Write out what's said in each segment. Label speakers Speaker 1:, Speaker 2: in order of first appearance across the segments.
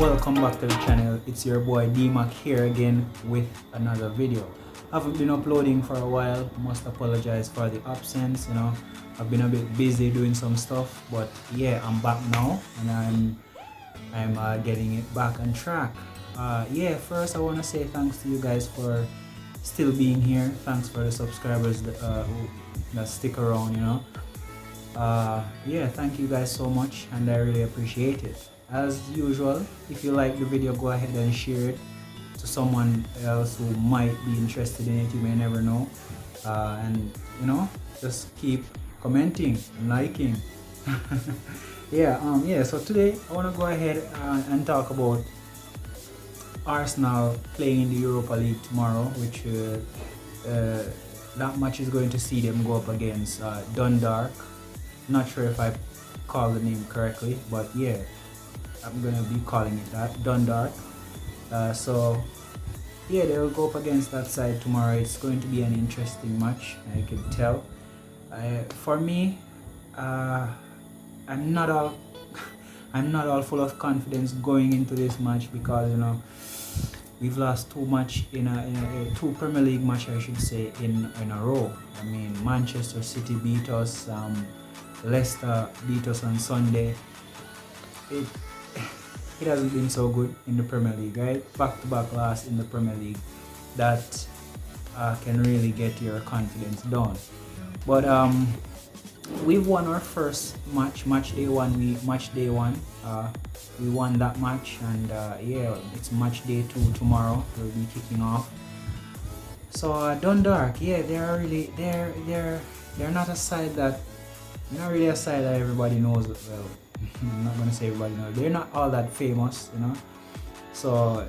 Speaker 1: welcome back to the channel. It's your boy D-Mac here again with another video. Haven't been uploading for a while, must apologize for the absence. I've been a bit busy doing some stuff, but yeah, I'm back now and I'm getting it back on track. First I want to say thanks to you guys for still being here. Thanks for the subscribers that stick around. Thank you guys so much, and I really appreciate it. As usual, if you like the video, go ahead and share it to someone else who might be interested in it. You may never know. Just keep commenting and liking. So today I want to go ahead and talk about Arsenal playing in the Europa League tomorrow, which that match is going to see them go up against Dundalk. Not sure if I called the name correctly, but yeah, I'm gonna be calling it that, Dundalk. They'll go up against that side tomorrow. It's going to be an interesting match, I can tell. For me, I'm not all full of confidence going into this match because we've lost too much in two Premier League match, I should say, in a row. I mean, Manchester City beat us, Leicester beat us on Sunday. It hasn't been so good in the Premier League, right? Back-to-back loss in the Premier League, that can really get your confidence down. But we've won our first match day one. We won that match, and it's match day 2 tomorrow. We'll be kicking off. So Dundalk, they're not a side that, not really a side that everybody knows. Well, I'm not gonna say everybody knows. They're not all that famous, So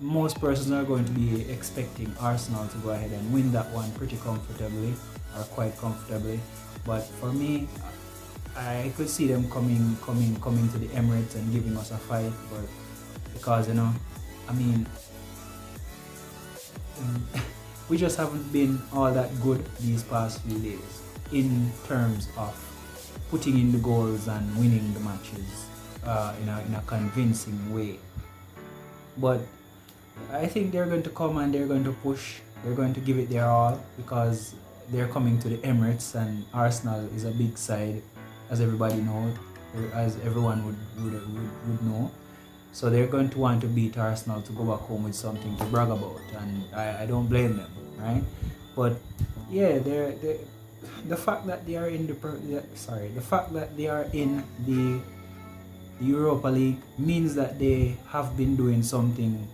Speaker 1: most persons are going to be expecting Arsenal to go ahead and win that one pretty comfortably, or quite comfortably. But for me, I could see them coming to the Emirates and giving us a fight, but because we just haven't been all that good these past few days in terms of putting in the goals and winning the matches in a convincing way. But I think they're going to come and they're going to push. They're going to give it their all because they're coming to the Emirates, and Arsenal is a big side, as everybody knows, as everyone would know. So they're going to want to beat Arsenal to go back home with something to brag about, and I don't blame them, right? But yeah, the fact that they are in the Europa League means that they have been doing something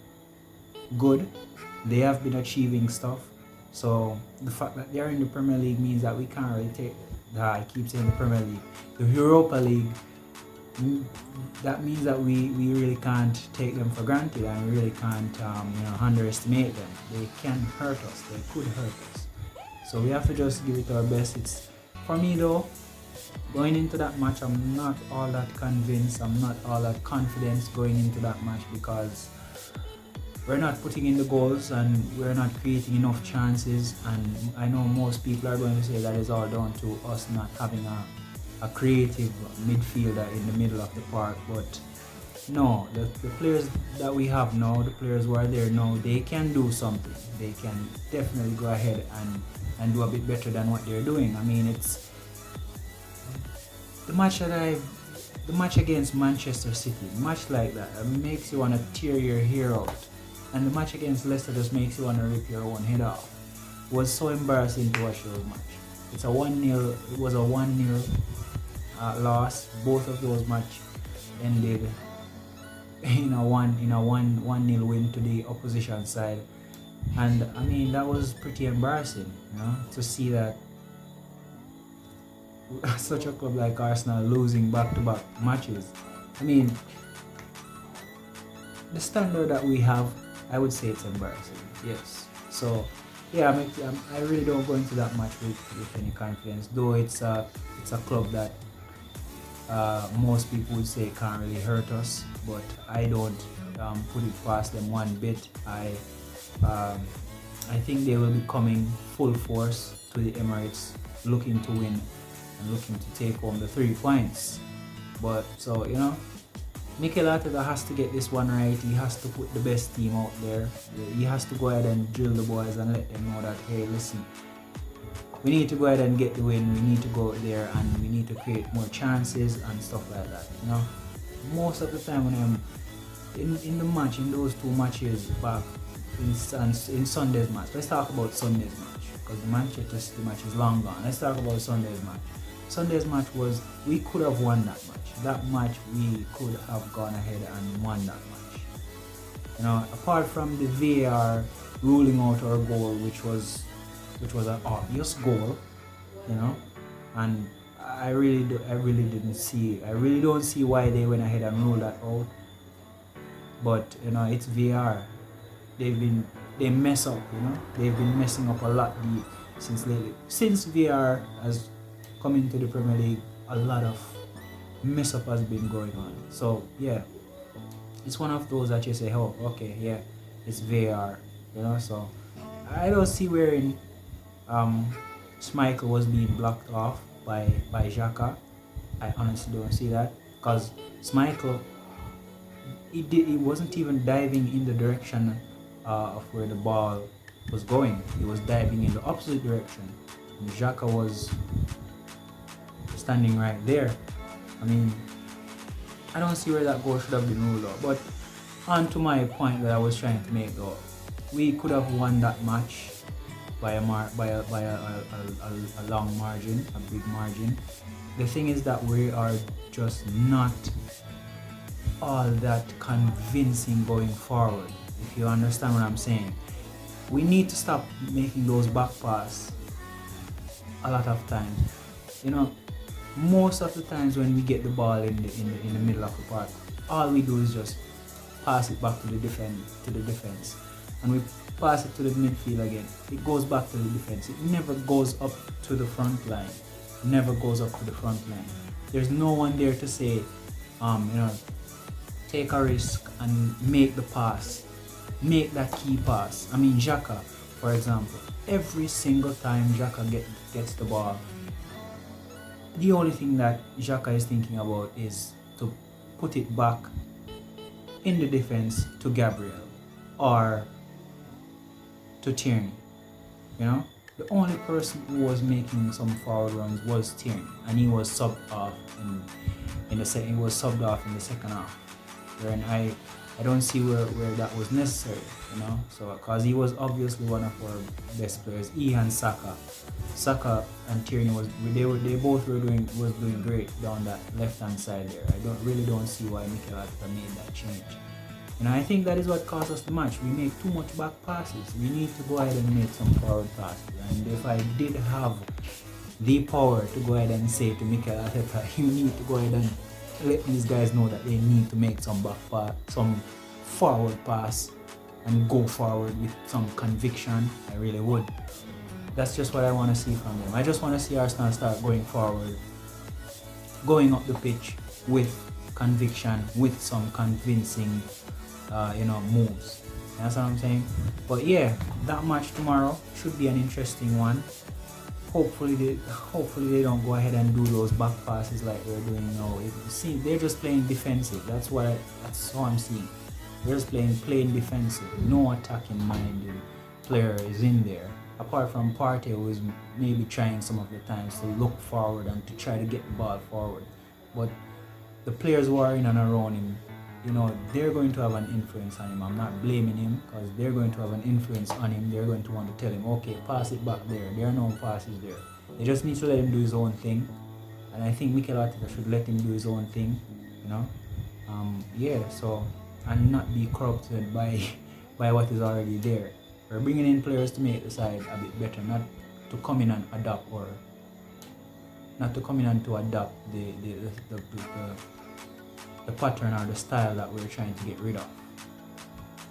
Speaker 1: good. They have been achieving stuff. So the fact that they are in the Premier League means that we can't really take. I keep saying the Premier League, the Europa League. That means that we really can't take them for granted, and we really can't underestimate them. They can hurt us. They could hurt us. So we have to just give it our best. For me though, going into that match, I'm not all that convinced. I'm not all that confident going into that match because we're not putting in the goals and we're not creating enough chances. And I know most people are going to say that is all down to us not having a creative midfielder in the middle of the park. But no, the players that we have now, the players who are there now, they can do something. They can definitely go ahead and do a bit better than what they're doing. I mean, it's the match against Manchester City, much like that, it makes you want to tear your hair out. And the match against Leicester just makes you want to rip your own head off. It was so embarrassing to watch those match. It was a 1-0 loss. Both of those match ended in a 1-0 win to the opposition side. And I mean, that was pretty embarrassing, to see that such a club like Arsenal losing back-to-back matches. I mean, the standard that we have, I would say it's embarrassing. Yes. So yeah, I really don't go into that match with any confidence, though it's a club that most people would say can't really hurt us, but I don't put it past them one bit. I think they will be coming full force to the Emirates, looking to win and looking to take home the 3 points. But so Mikel Arteta has to get this one right. He has to put the best team out there. He has to go ahead and drill the boys and let them know that, hey, listen, we need to go ahead and get the win. We need to go there and we need to create more chances and stuff like that. You know, most of the time when I'm in the match, in those two matches back in Sunday's match. Let's talk about Sunday's match because the Manchester City match is long gone. Let's talk about Sunday's match. Sunday's match was, we could have won that match. That match we could have gone ahead and won that match. You know, apart from the VAR ruling out our goal, which was an obvious goal, you know, and I really don't see why they went ahead and ruled that out. But you know, it's VAR. They mess up, you know. They've been messing up a lot since lately. Since VAR has come into the Premier League, a lot of mess up has been going on. So yeah, it's one of those that you say, oh, okay, yeah, it's VAR, you know. So I don't see wherein Schmeichel was being blocked off by Xhaka. I honestly don't see that, because Schmeichel, he wasn't even diving in the direction of where the ball was going. He was diving in the opposite direction. And Xhaka was standing right there. I mean, I don't see where that goal should have been ruled out. But on to my point that I was trying to make though, we could have won that match by a long margin, a big margin. The thing is that we are just not all that convincing going forward, if you understand what I'm saying. We need to stop making those back passes a lot of times. You know, most of the times when we get the ball in the middle of the park, all we do is just pass it back to the defense, and we pass it to the midfield again. It goes back to the defense. It never goes up to the front line. Never goes up to the front line. There's no one there to say, you know, take a risk and make the pass, make that key pass. I mean, Xhaka, for example, every single time Xhaka gets the ball, the only thing that Xhaka is thinking about is to put it back in the defense to Gabriel or to Tierney. You know, the only person who was making some forward runs was Tierney, and he was subbed off in the second half. And I don't see where that was necessary, you know. So because he was obviously one of our best players, he and Saka and Tierney they both was doing great down that left hand side there. I don't see why Mikel Arteta made that change. You know, I think that is what cost us the match. We make too much back passes. We need to go ahead and make some forward passes. And if I did have the power to go ahead and say to Mikel Arteta, you need to go ahead and let these guys know that they need to make some some forward pass and go forward with some conviction, I really would. That's just what I want to see from them. I just want to see Arsenal start going forward, going up the pitch with conviction, with some convincing moves. That's what I'm saying. But yeah, that match tomorrow should be an interesting one. Hopefully they don't go ahead and do those back passes like they're doing now. See, they're just playing defensive. That's how I'm seeing. They're just playing defensive. No attacking minded player is in there. Apart from Partey, who is maybe trying some of the times to look forward and to try to get the ball forward. But the players who are in and around him, you know, they're going to have an influence on him. I'm not blaming him, because they're going to have an influence on him. They're going to want to tell him, okay, pass it back there. There are no passes there. They just need to let him do his own thing. And I think Mikel Arteta should let him do his own thing, you know. So, and not be corrupted by what is already there. We're bringing in players to make the side a bit better, not to come in and adapt the pattern or the style that we're trying to get rid of.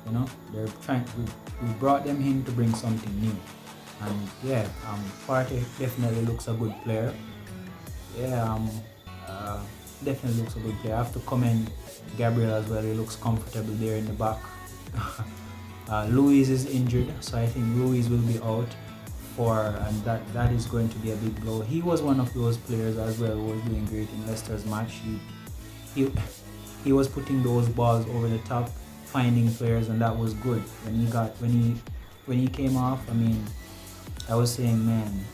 Speaker 1: You know, we brought them in to bring something new. And yeah, Partey definitely looks a good player. Definitely looks a good player. I have to commend Gabriel as well. He looks comfortable there in the back. Luis is injured, so I think Luis will be out and that is going to be a big blow. He was one of those players as well who was doing great in Leicester's match. He he was putting those balls over the top, finding players, and that was good. When he came off, I mean, I was saying, man,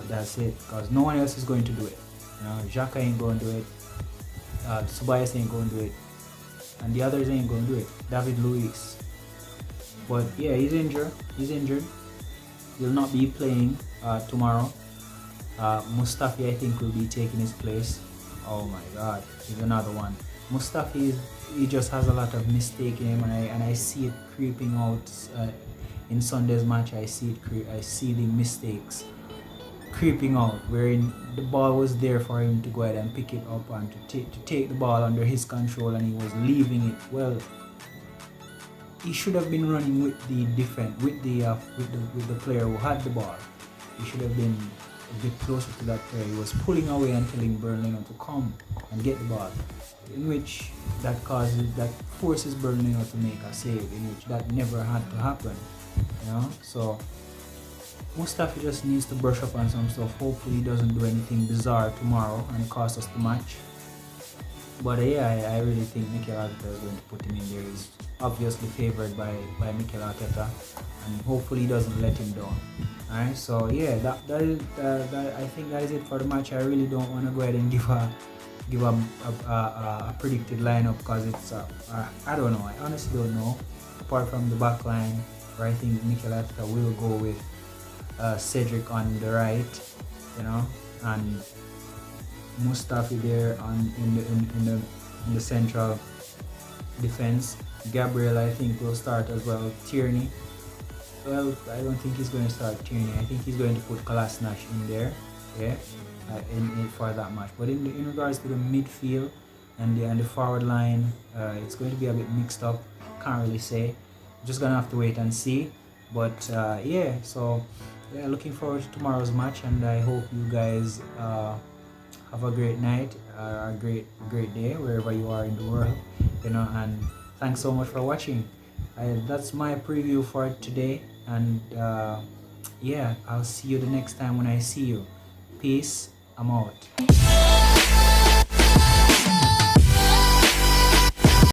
Speaker 1: that's it, because no one else is going to do it. You know, Xhaka ain't going to do it. Tobias ain't going to do it, and the others ain't going to do it. David Luiz, but yeah, he's injured. He'll not be playing tomorrow. Mustafi, I think, will be taking his place. Oh my God, he's another one. Mustafi, he just has a lot of mistake in him, and I see it creeping out in Sunday's match. I see the mistakes creeping out, wherein the ball was there for him to go ahead and pick it up and to take the ball under his control, and he was leaving it. Well, he should have been running with the defense, with the player who had the ball. He should have been a bit closer to that player. He was pulling away and telling Bernardo to come and get the ball, in which that forces Bernardo to make a save, in which that never had to happen. You know, so Mustafi just needs to brush up on some stuff. Hopefully he doesn't do anything bizarre tomorrow and cost us the match. But yeah, I really think Mikel Arteta is going to put him in there. He's obviously favoured by Mikel Arteta, and hopefully he doesn't let him down. Alright, so yeah, that I think that is it for the match. I really don't want to go ahead and give a predicted lineup, because it's I don't know. I honestly don't know. Apart from the back line, where I think Mikel Arteta will go with Cedric on the right, you know, and Mustafi there in the central defense. Gabriel, I think, will start as well. Tierney, well, I don't think he's going to start Tierney. I think he's going to put Kolasinac in there, yeah, in for that match. But in regards to the midfield and the forward line, it's going to be a bit mixed up. Can't really say. Just gonna have to wait and see. But yeah, so yeah, looking forward to tomorrow's match, and I hope you guys have a great night, a great day wherever you are in the world, you know. And thanks so much for watching. That's my preview for today, and yeah, I'll see you the next time when I see you. Peace. I'm out.